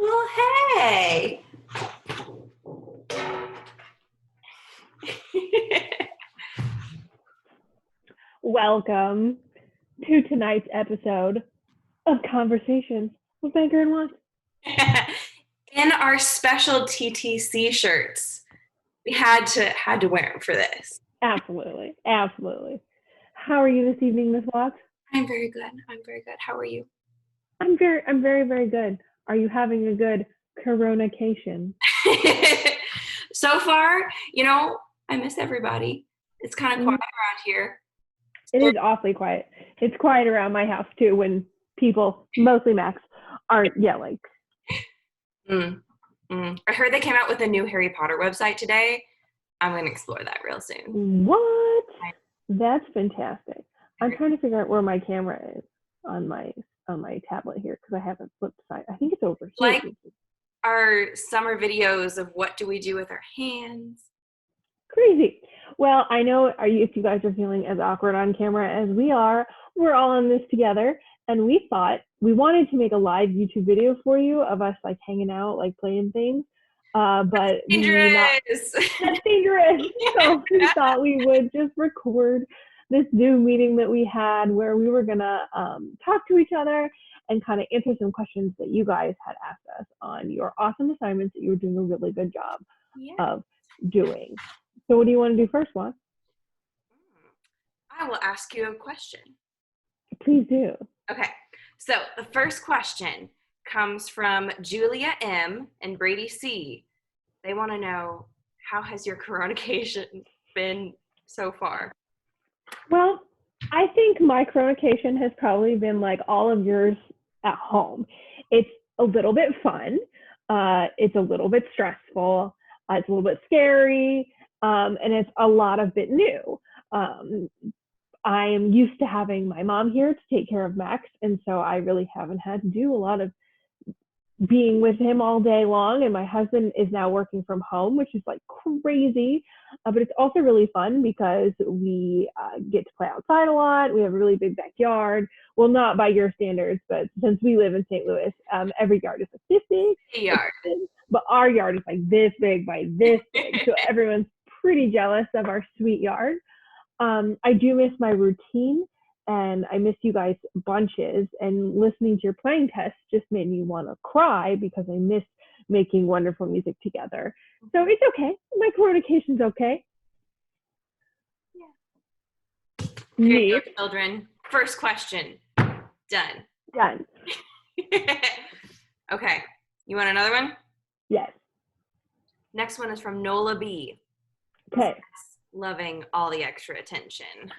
Well, hey. Welcome to tonight's episode of Conversations with Banker and Watts. In our special TTC shirts, we had to wear them for this. Absolutely. How are you this evening, Miss Watts? I'm very good. How are you? I'm very good. Are you having a good coronacation? So far, I miss everybody. It's kind of quiet around here. It is awfully quiet. It's quiet around my house too when people, mostly Max, aren't yelling. I heard they came out with a new Harry Potter website today. I'm going to explore that real soon. What? That's fantastic. I'm trying to figure out where my camera is on my tablet here because I haven't flipped side. I think it's over here. Like our summer videos of what do we do with our hands. Crazy. Well, I know if you guys are feeling as awkward on camera as we are, we're all in this together. And we thought we wanted to make a live YouTube video for you of us like hanging out, like playing things. But that's dangerous. That's dangerous. So we thought we would just record this Zoom meeting that we had where we were gonna talk to each other and kind of answer some questions that you guys had asked us on your awesome assignments that you were doing a really good job of doing. So what do you want to do first, Juan? I will ask you a question. Please do. Okay, so the first question comes from Julia M. and Brady C. They want to know, how has your coronacation been so far? Well, I think my coronacation has probably been like all of yours at home. It's a little bit fun. It's a little bit stressful. It's a little bit scary. And it's a lot of bit new. I am used to having my mom here to take care of Max, and so I really haven't had to do a lot of being with him all day long. And my husband is now working from home, which is like crazy, but it's also really fun because we get to play outside a lot. We have a really big backyard. Well, not by your standards, but since we live in St. Louis, every yard is like this big. Yard. But our yard is like this big by this big, so everyone's pretty jealous of our sweet yard. I do miss my routine, and I miss you guys bunches, and listening to your playing test just made me want to cry because I miss making wonderful music together. So it's okay. My coronacation's okay. Yeah. Here you go, children. First question. Done. Okay. You want another one? Yes. Next one is from Nola B. Okay. Loving all the extra attention.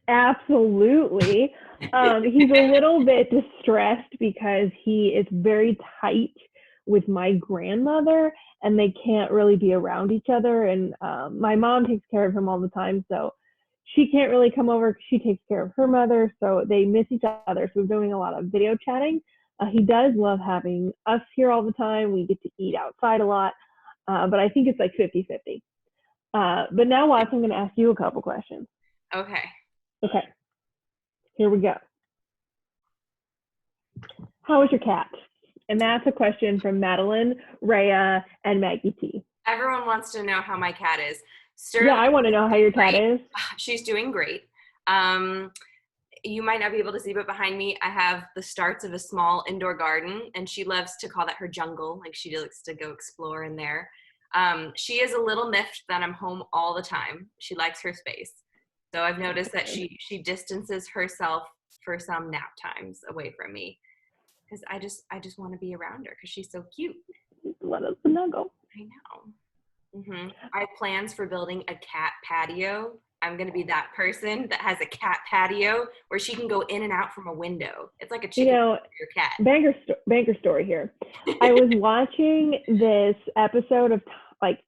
Absolutely. He's a little bit distressed because he is very tight with my grandmother and they can't really be around each other. And my mom takes care of him all the time, so she can't really come over because she takes care of her mother, so they miss each other. So we're doing a lot of video chatting. He does love having us here all the time. We get to eat outside a lot, but I think it's like 50-50. But now, Watts, I'm going to ask you a couple questions. Okay. Here we go. How is your cat? And that's a question from Madeline, Rhea, and Maggie T. Everyone wants to know how my cat is. Yeah, I want to know how your cat is. She's doing great. You might not be able to see, but behind me, I have the starts of a small indoor garden, and she loves to call that her jungle. Like, she likes to go explore in there. She is a little miffed that I'm home all the time. She likes her space. So I've noticed that she distances herself for some nap times away from me because I just want to be around her because she's so cute. Let us snuggle. I know. I have plans for building a cat patio. I'm going to be that person that has a cat patio where she can go in and out from a window. It's like a chicken for your cat. Banker story here. I was watching this episode of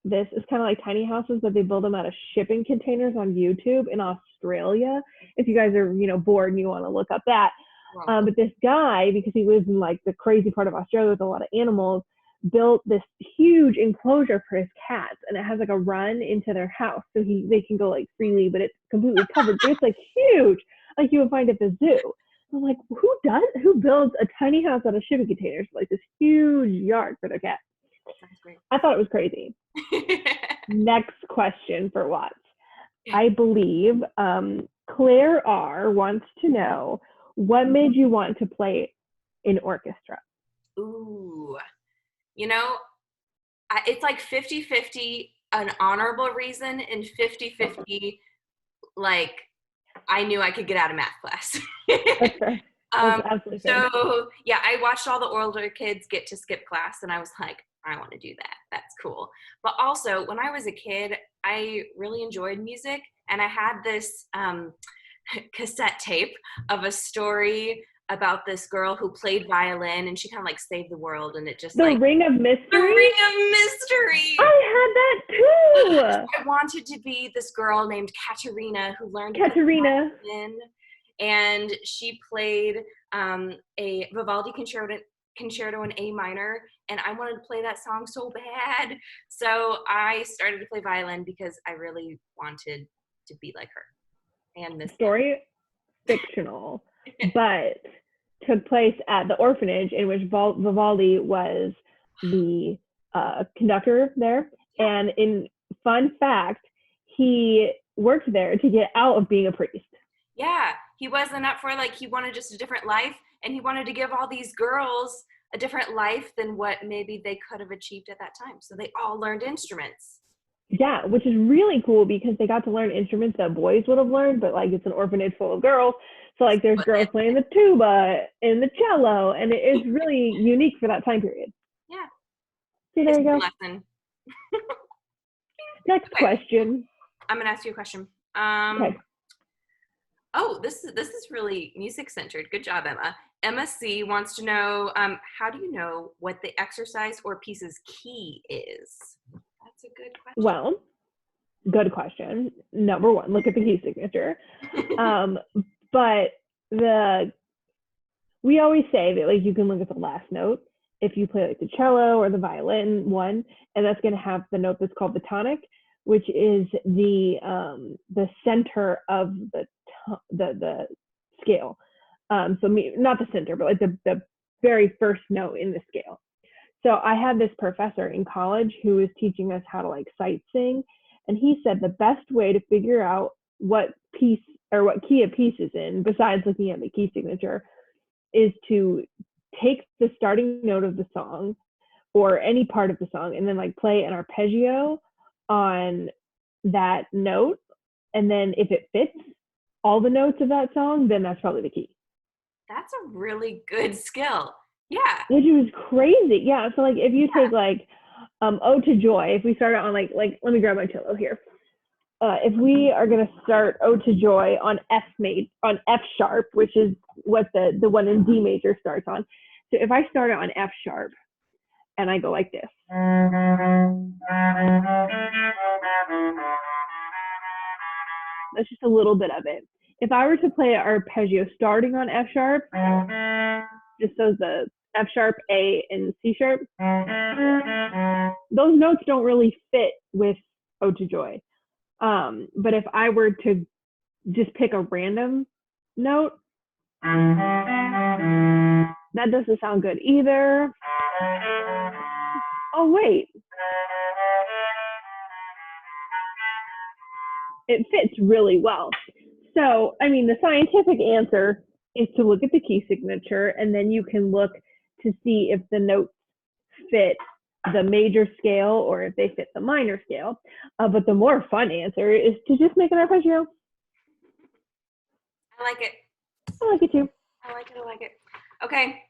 this is kind of like tiny houses, but they build them out of shipping containers on YouTube in Australia. If you guys are, bored and you want to look up that. Wow. But this guy, because he lives in like the crazy part of Australia with a lot of animals, built this huge enclosure for his cats, and it has like a run into their house, so they can go like freely, but it's completely covered. But it's like huge, like you would find at the zoo. I'm like, who builds a tiny house out of shipping containers, like this huge yard for their cat? Sounds great. I thought it was crazy. Next question for Watts. I believe Claire R wants to know, what made you want to play in orchestra? Ooh, you know, it's like 50-50 an honorable reason and 50-50 like I knew I could get out of math class. That's fair. That's absolutely fair. So yeah, I watched all the older kids get to skip class and I was like, I want to do that. That's cool. But also when I was a kid, I really enjoyed music and I had this cassette tape of a story about this girl who played violin and she kind of like saved the world and it just The Ring of Mystery? The Ring of Mystery! I had that too! I wanted to be this girl named Katerina who learned Katerina. violin, and she played a Vivaldi concerto in A minor, and I wanted to play that song so bad. So I started to play violin because I really wanted to be like her. And this story, fictional, but took place at the orphanage in which Vivaldi was the conductor there. And in fun fact, he worked there to get out of being a priest. Yeah, he wasn't up for he wanted just a different life, and he wanted to give all these girls a different life than what maybe they could have achieved at that time. So they all learned instruments. Yeah, which is really cool because they got to learn instruments that boys would have learned, but it's an orphanage full of girls. So there's girls playing the tuba and the cello, and it is really unique for that time period. Yeah. See, there you go. Lesson. Next question. I'm gonna ask you a question. Okay. Oh, this is really music centered. Good job, Emma. Emma C wants to know, how do you know what the exercise or piece's key is? That's a good question. Well, good question. Number one, look at the key signature. But we always say that you can look at the last note if you play the cello or the violin one, and that's going to have the note that's called the tonic, which is the center of the scale. So not the center, but the very first note in the scale. So I had this professor in college who was teaching us how to sight sing, and he said the best way to figure out what piece or what key a piece is in, besides looking at the key signature, is to take the starting note of the song or any part of the song and then play an arpeggio on that note, and then if it fits all the notes of that song, then that's probably the key. That's a really good skill. Yeah. Which was crazy. Yeah. So if you take Ode to Joy, if we start on let me grab my cello here. If we are gonna start Ode to Joy on F sharp, which is what the one in D major starts on. So if I start it on F sharp and I go like this. That's just a little bit of it. If I were to play an arpeggio starting on F sharp, just so the F sharp, A, and C sharp, those notes don't really fit with Ode to Joy. But if I were to just pick a random note, that doesn't sound good either. Oh, wait. It fits really well. So, the scientific answer is to look at the key signature, and then you can look to see if the notes fit the major scale or if they fit the minor scale. But the more fun answer is to just make an arpeggio. I like it. I like it too. I like it. Okay.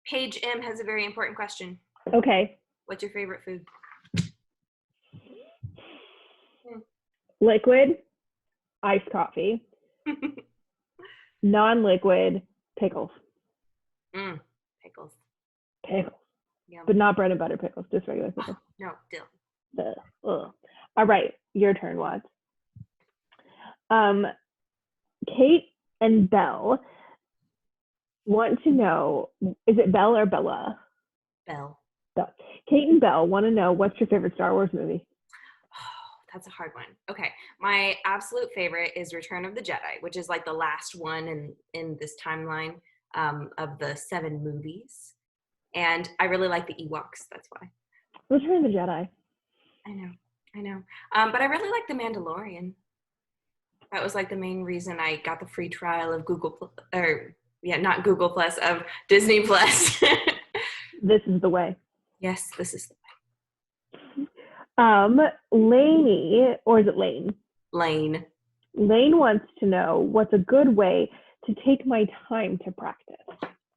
Paige M has a very important question. Okay. What's your favorite food? Liquid, iced coffee. Non-liquid, pickles. Pickles. Yum. But not bread and butter pickles, just regular pickles. No, dill. All right, your turn, Watts. Kate and Belle want to know, is it Belle or Bella? Belle. Kate and Belle want to know, what's your favorite Star Wars movie? Oh, That's a hard one. Okay. My absolute favorite is Return of the Jedi, which is like the last one in this timeline of the 7 movies. And I really like the Ewoks. That's why. Return of the Jedi. I know. I know. But I really like The Mandalorian. That was like the main reason I got the free trial of not Google Plus, of Disney Plus. This is the way. Yes, this is Lainey, or is it Lane? Lane. Lane wants to know what's a good way to take my time to practice.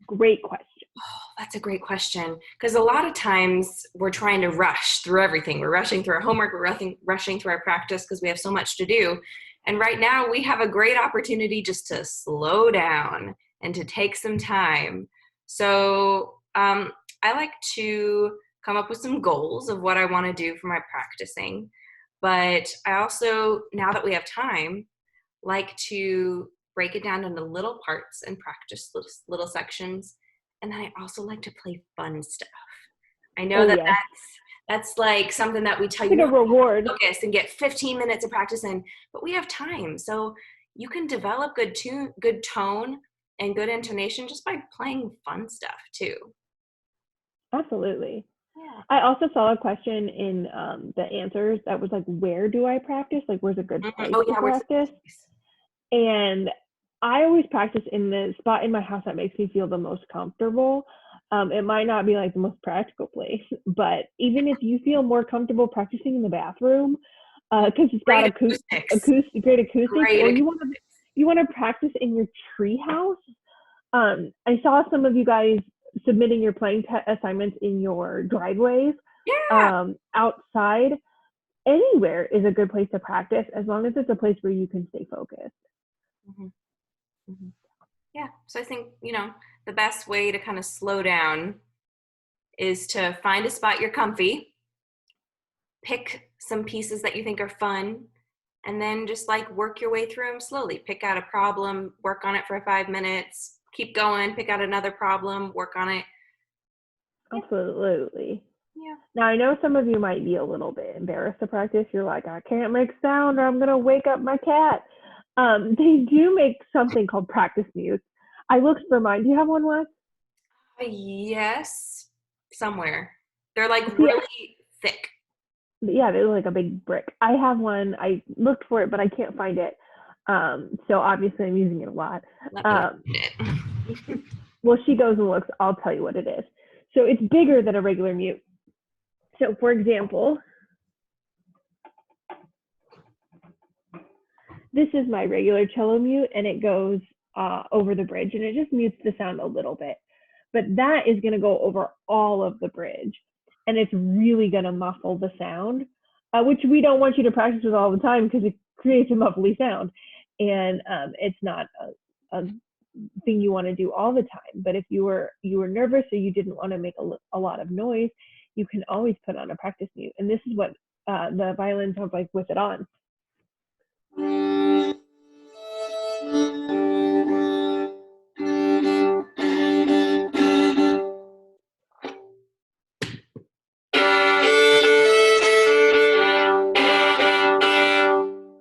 Great question. Oh, that's a great question. Because a lot of times we're trying to rush through everything. We're rushing through our homework. We're rushing through our practice because we have so much to do. And right now we have a great opportunity just to slow down and to take some time. So I like to come up with some goals of what I want to do for my practicing. But I also, now that we have time, like to break it down into little parts and practice little sections. And then I also like to play fun stuff. I know that's like something that we tell you. Like a reward. Focus and get 15 minutes of practice in, but we have time. So you can develop good tone and good intonation just by playing fun stuff too. Absolutely. Yeah. I also saw a question in the answers that was like, where do I practice? Like, where's a good place to practice? And I always practice in the spot in my house that makes me feel the most comfortable. It might not be like the most practical place, but even if you feel more comfortable practicing in the bathroom, because it's got great acoustics, or you want to practice in your tree house. I saw some of you guys submitting your playing assignments in your driveways. Yeah. Outside. Anywhere is a good place to practice, as long as it's a place where you can stay focused. Mm-hmm. Mm-hmm. Yeah. So I think, the best way to kind of slow down is to find a spot you're comfy, pick some pieces that you think are fun, and then just like work your way through them slowly. Pick out a problem, work on it for 5 minutes, keep going, pick out another problem, work on it. Absolutely. Yeah. Now, I know some of you might be a little bit embarrassed to practice. You're like, I can't make sound or I'm going to wake up my cat. They do make something called practice mutes. I looked for mine. Do you have one, Wes? Yes, somewhere. They're like really thick. Yeah, they're like a big brick. I have one. I looked for it, but I can't find it. So obviously I'm using it a lot. Well, she goes and looks. I'll tell you what it is. So it's bigger than a regular mute. So for example, this is my regular cello mute, and it goes over the bridge, and it just mutes the sound a little bit. But that is going to go over all of the bridge, and it's really going to muffle the sound, which we don't want you to practice with all the time because it creates a muffly sound, and it's not a thing you want to do all the time. But if you were nervous or you didn't want to make a lot of noise, you can always put on a practice mute. And this is what the violin sounds like with it on.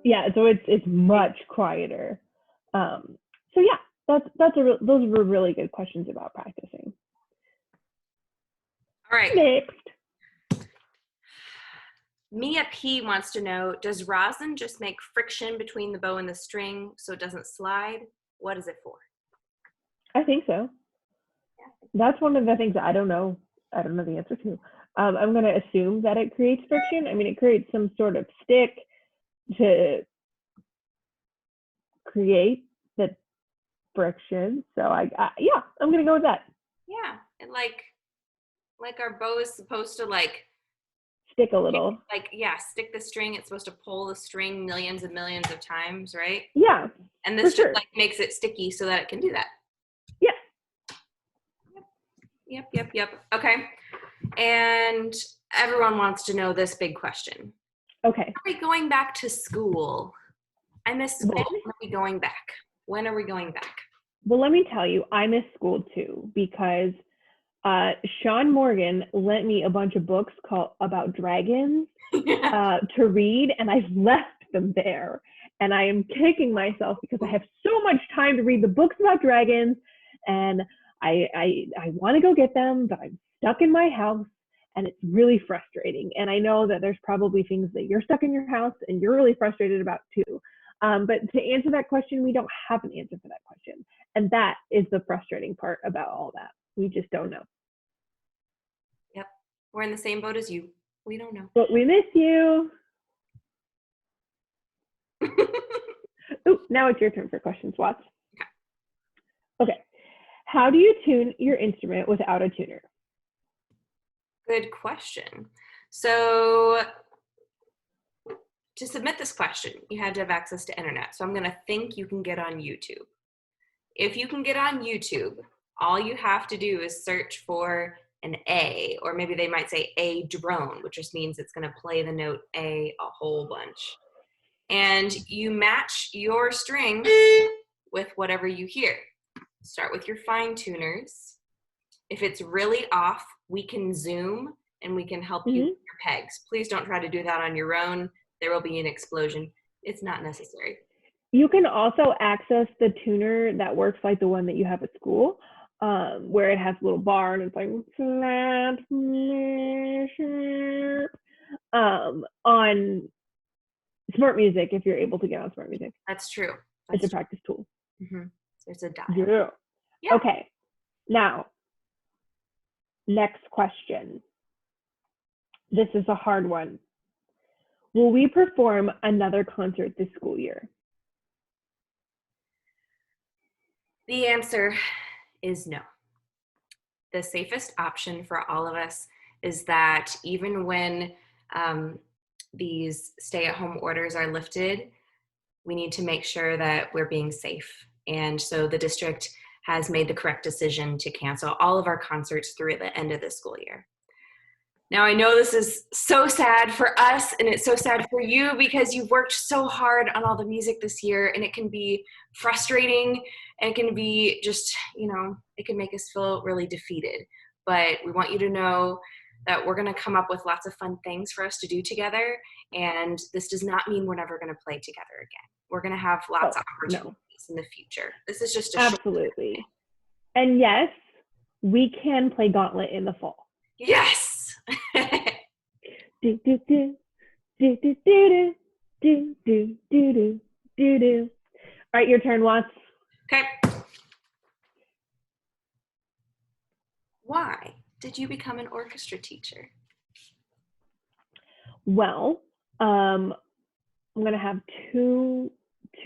Yeah, so it's much quieter. So yeah, those were really good questions about practicing. All right. Next. Mia P wants to know, does rosin just make friction between the bow and the string so it doesn't slide? What is it for? I think so. Yeah. That's one of the things that I don't know the answer to. I'm going to assume that it creates friction. I mean, it creates some sort of stick to create the friction. So yeah, I'm going to go with that. Yeah, and like our bow is supposed to stick a little. Stick the string. It's supposed to pull the string millions and millions of times, right? Yeah. And this just makes it sticky so that it can do that. Yeah. Yep. Okay. And everyone wants to know this big question. Okay. Are we going back to school? I miss school. When are we going back? When are we going back? Well, let me tell you, I miss school too, because Sean Morgan lent me a bunch of books about dragons to read, and I've left them there. And I am kicking myself because I have so much time to read the books about dragons, and I want to go get them, but I'm stuck in my house, and it's really frustrating. And I know that there's probably things that you're stuck in your house and you're really frustrated about too. But to answer that question, we don't have an answer for that question. And that is the frustrating part about all that. We just don't know. Yep. We're in the same boat as you. We don't know. But we miss you. Oh, now it's your turn for questions, Watts. Okay. How do you tune your instrument without a tuner? Good question. So to submit this question, you had to have access to internet. So I'm going to think you can get on YouTube. If you can get on YouTube, all you have to do is search for an A, or maybe they might say a drone, which just means it's going to play the note A a whole bunch. And you match your string with whatever you hear. Start with your fine tuners. If it's really off, we can zoom and we can help you with your pegs. Please don't try to do that on your own. There will be an explosion. It's not necessary. You can also access the tuner that works like the one that you have at school, where it has a little bar and it's like on Smart Music, if you're able to get on Smart Music. That's true. It's a practice tool. Mm-hmm. There's a dial. Yeah. Okay. Now, next question. This is a hard one. Will we perform another concert this school year? The answer is no. The safest option for all of us is that even when these stay-at-home orders are lifted, we need to make sure that we're being safe. And so the district has made the correct decision to cancel all of our concerts through the end of the school year. Now, I know this is so sad for us, and it's so sad for you because you've worked so hard on all the music this year, and it can be frustrating, and it can be just, it can make us feel really defeated. But we want you to know that we're going to come up with lots of fun things for us to do together, and this does not mean we're never going to play together again. We're going to have lots of opportunities in the future. This is just a absolutely. And yes, we can play Gauntlet in the fall. Yes. do do do do do do do do do do do. All right, your turn, Watts. Okay. Why did you become an orchestra teacher? Well, I'm going to have two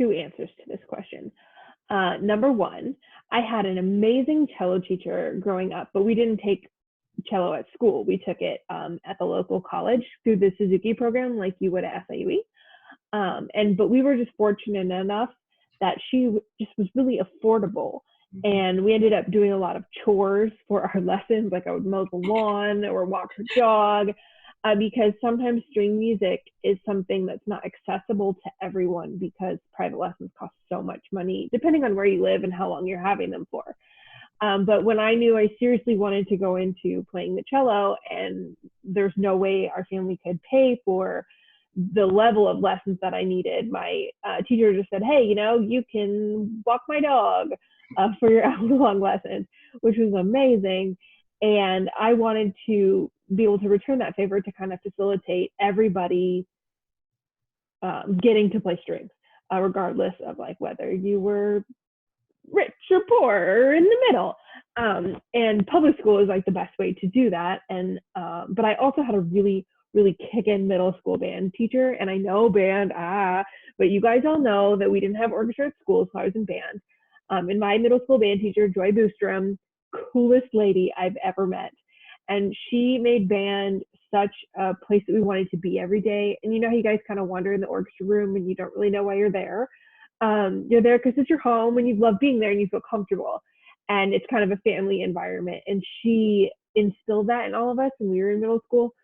answers to this question. Number one, I had an amazing cello teacher growing up, but we didn't take cello at school. We took it at the local college through the Suzuki program, like you would at SIUE. But we were just fortunate enough that she just was really affordable. And we ended up doing a lot of chores for our lessons, like I would mow the lawn or walk her dog, because sometimes string music is something that's not accessible to everyone because private lessons cost so much money, depending on where you live and how long you're having them for. But when I knew I seriously wanted to go into playing the cello and there's no way our family could pay for the level of lessons that I needed, my teacher just said, hey, you can walk my dog for your hour-long lessons, which was amazing. And I wanted to be able to return that favor to kind of facilitate everybody getting to play strings, regardless of like whether you were rich or poor or in the middle. And public school is like the best way to do that. And but I also had a really kick-in middle school band teacher, and I know band, but you guys all know that we didn't have orchestra at school, so I was in band. And my middle school band teacher, Joy Boostrom, coolest lady I've ever met. And she made band such a place that we wanted to be every day. And you know how you guys kind of wander in the orchestra room and you don't really know why you're there. You're there because it's your home and you love being there and you feel comfortable. And it's kind of a family environment. And she instilled that in all of us when we were in middle school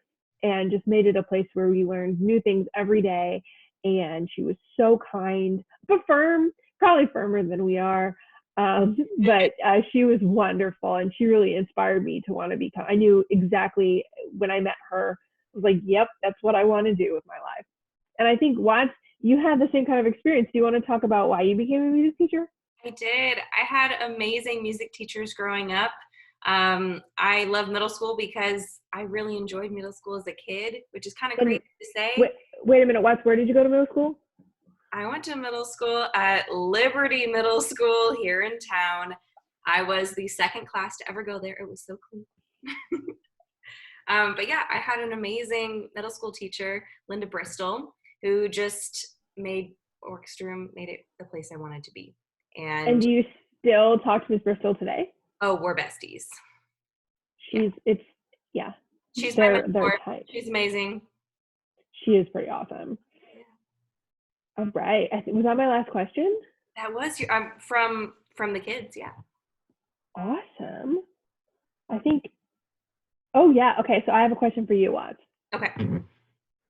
and just made it a place where we learned new things every day. And she was so kind, but firm, probably firmer than we are. But she was wonderful, and she really inspired me to want to become. I knew exactly when I met her, I was like, yep, that's what I want to do with my life. And I think, Watts, you had the same kind of experience. Do you want to talk about why you became a music teacher? I did. I had amazing music teachers growing up. I love middle school because I really enjoyed middle school as a kid, which is kind of And crazy to say. wait, wait a minute, Watts, where did you go to middle school? I went to middle school at Liberty Middle School here in town. I was the second class to ever go there. It was so cool. But yeah, I had an amazing middle school teacher, Linda Bristol, who just made Orchestra, made it the place I wanted to be. And And do you still talk to Miss Bristol today? oh, we're besties. Yeah. It's yeah, She's my they're mentor. tight. She's amazing. She is pretty awesome. All right, I think was that my last question. That was your from the kids, yeah. Awesome. I think. Oh yeah. Okay, so I have a question for you, Watts. Okay.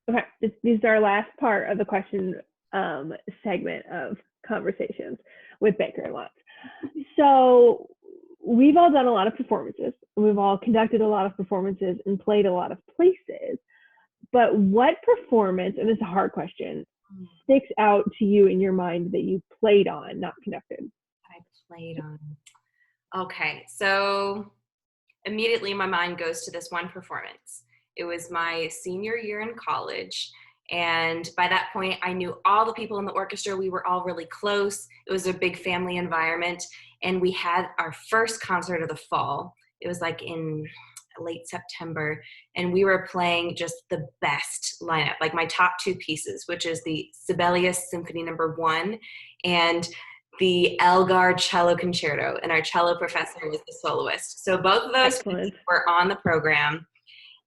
Okay, this is our last part of the question segment of conversations with Baker and Watts. So we've all done a lot of performances. We've all conducted a lot of performances and played a lot of places. But what performance, and it's a hard question, sticks out to you in your mind that you played on, not conducted? I played on. Okay, so immediately my mind goes to this one performance. It was my senior year in college. And by that point, I knew all the people in the orchestra. We were all really close. It was a big family environment. And we had our first concert of the fall. It was like in late September. And we were playing just the best lineup, like my top two pieces, which is the Sibelius Symphony No. 1 and the Elgar Cello Concerto, and our cello professor was the soloist. So both of those Excellent. were on the program,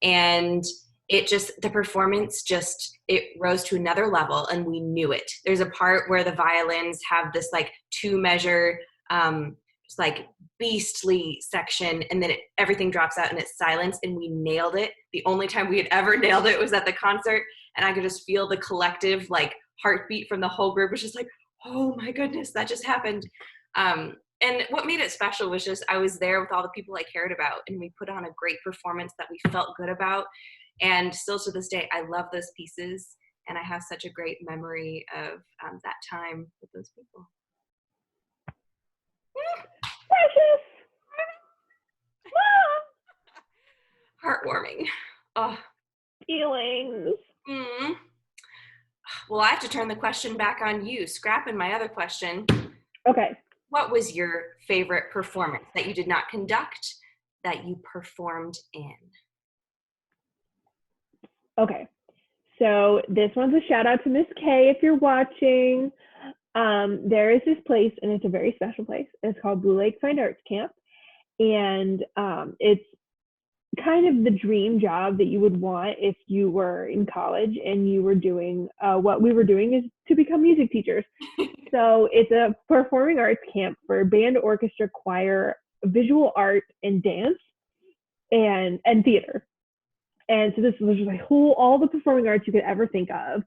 and the performance it rose to another level, and we knew it. There's a part where the violins have this like 2 measure, just like beastly section, and then everything drops out and it's silence, and we nailed it. The only time we had ever nailed it was at the concert, and I could just feel the collective like heartbeat from the whole group, which is like, oh my goodness, that just happened. And what made it special was just I was there with all the people I cared about, and we put on a great performance that we felt good about. And still to this day, I love those pieces, and I have such a great memory of that time with those people. Precious. Heartwarming. Oh. Feelings. Mm. Well, I have to turn the question back on you. Scrapping my other question. Okay. What was your favorite performance that you did not conduct, that you performed in? Okay. So this one's a shout out to Miss K if you're watching. There is this place, and it's a very special place. It's called Blue Lake Fine Arts Camp. And it's kind of the dream job that you would want if you were in college and you were doing what we were doing is to become music teachers. So it's a performing arts camp for band, orchestra, choir, visual art, and dance, and theater. And so this was just like all the performing arts you could ever think of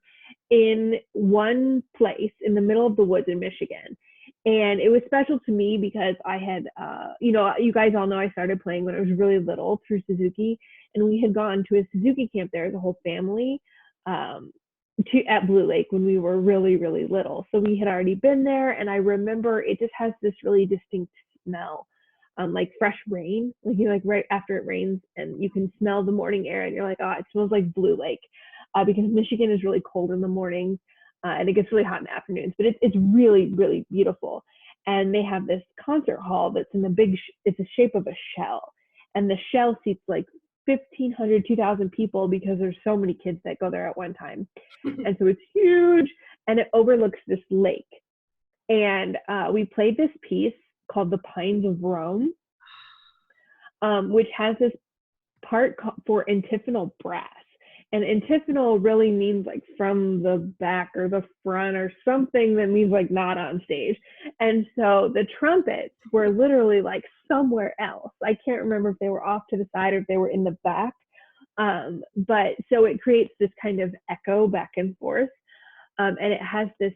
in one place in the middle of the woods in Michigan. And it was special to me because I had, you guys all know I started playing when I was really little through Suzuki, and we had gone to a Suzuki camp there as a whole family at Blue Lake when we were really, really little. So we had already been there, and I remember it just has this really distinct smell, like fresh rain, like right after it rains, and you can smell the morning air, and you're like, oh, it smells like Blue Lake, because Michigan is really cold in the mornings. And it gets really hot in the afternoons, but it's really, really beautiful. And they have this concert hall that's in it's the shape of a shell. And the shell seats like 1,500, 2,000 people because there's so many kids that go there at one time. And so it's huge, and it overlooks this lake. And we played this piece called The Pines of Rome, which has this part for antiphonal brass. And antiphonal really means like from the back or the front or something that means like not on stage. And so the trumpets were literally like somewhere else. I can't remember if they were off to the side or if they were in the back. But so it creates this kind of echo back and forth. And it has this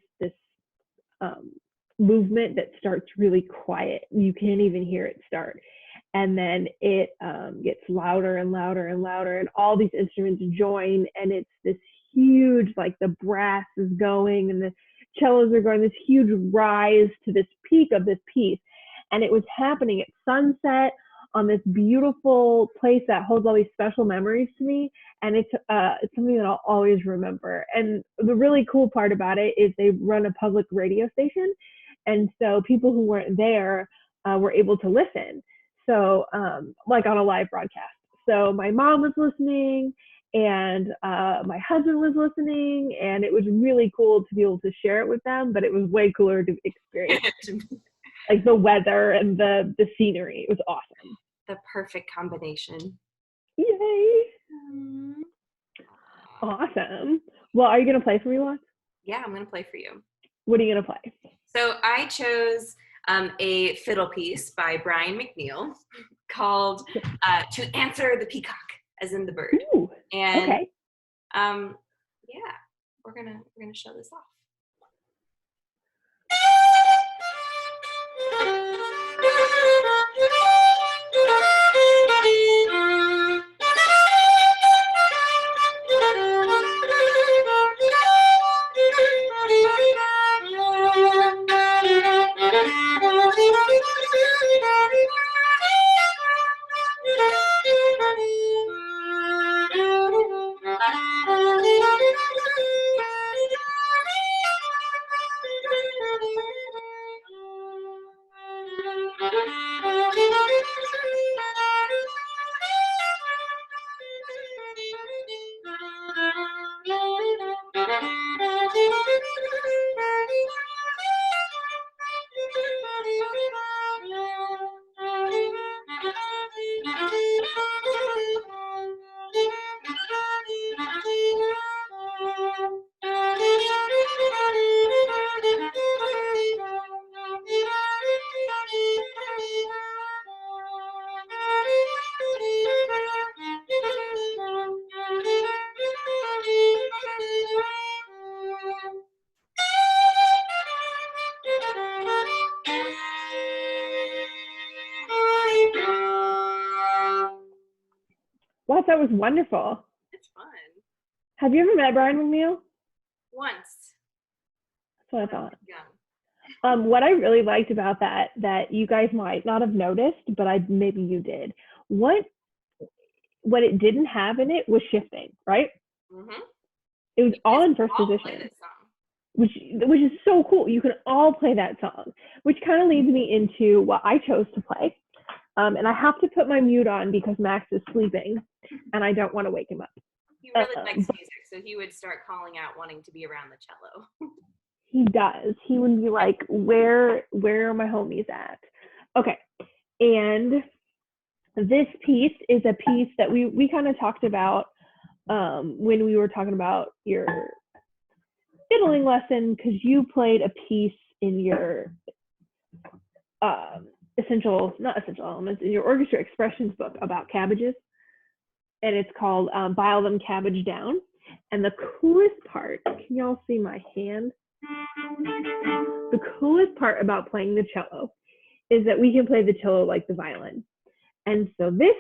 movement that starts really quiet. You can't even hear it start. And then it gets louder and louder and louder, and all these instruments join, and it's this huge, like the brass is going and the cellos are going, this huge rise to this peak of this piece. And it was happening at sunset on this beautiful place that holds all these special memories to me. And it's something that I'll always remember. And the really cool part about it is they run a public radio station. And so people who weren't there were able to listen. So like on a live broadcast. So my mom was listening, and my husband was listening, and it was really cool to be able to share it with them, but it was way cooler to experience like the weather and the scenery. It was awesome. The perfect combination. Yay. Awesome. Well, are you going to play for me, Watts? Yeah, I'm going to play for you. What are you going to play? So I chose a fiddle piece by Brian McNeil called To Answer the Peacock, as in the bird. Ooh, and okay. Yeah, we're gonna show this off. Wow, that was wonderful. It's fun. Have you ever met Brian McNeil? Once. That's what I thought. Young. What I really liked about that you guys might not have noticed, but maybe you did. What it didn't have in it was shifting, right? Mm-hmm. It was all in first all position, play this song. which is so cool. You can all play that song, which kind of leads me into what I chose to play. And I have to put my mute on because Max is sleeping, and I don't want to wake him up. He really likes music, so he would start calling out wanting to be around the cello. He does. He would be like, where are my homies at? Okay. And this piece is a piece that we kind of talked about when we were talking about your fiddling lesson, because you played a piece in your not essential elements, in your orchestra expressions book about cabbages. And it's called Bile Them Cabbage Down. And the coolest part, can y'all see my hand? The coolest part about playing the cello is that we can play the cello like the violin. And so this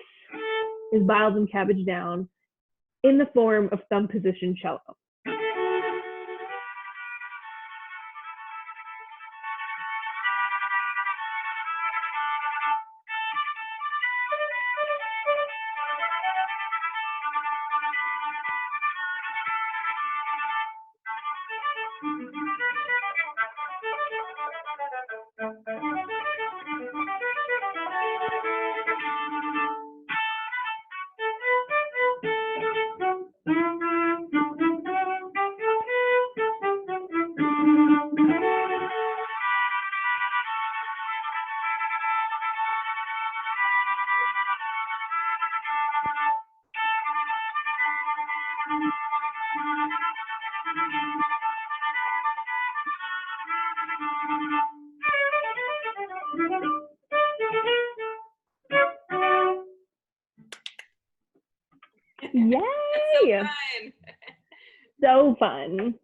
is Bile Them Cabbage Down in the form of thumb position cello. Yay! So fun.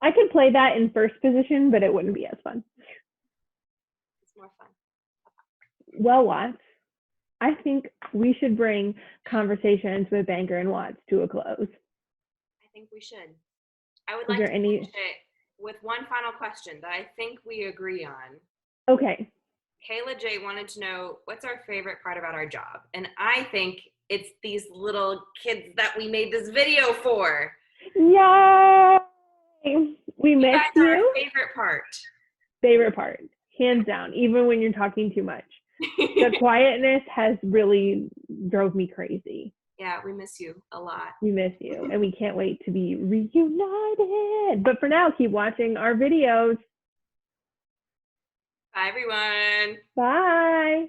I could play that in first position, but it wouldn't be as fun. Well, Watts, I think we should bring conversations with Banker and Watts to a close. I think we should. I would Is like there to any? finish it with one final question that I think we agree on. Okay. Kayla J wanted to know what's our favorite part about our job. And I think it's these little kids that we made this video for. Yay! We You miss guys are our you. favorite part. Favorite part, hands down, even when you're talking too much. The quietness has really drove me crazy. Yeah, we miss you a lot. We miss you, and we can't wait to be reunited. But for now, keep watching our videos. Bye, everyone. Bye.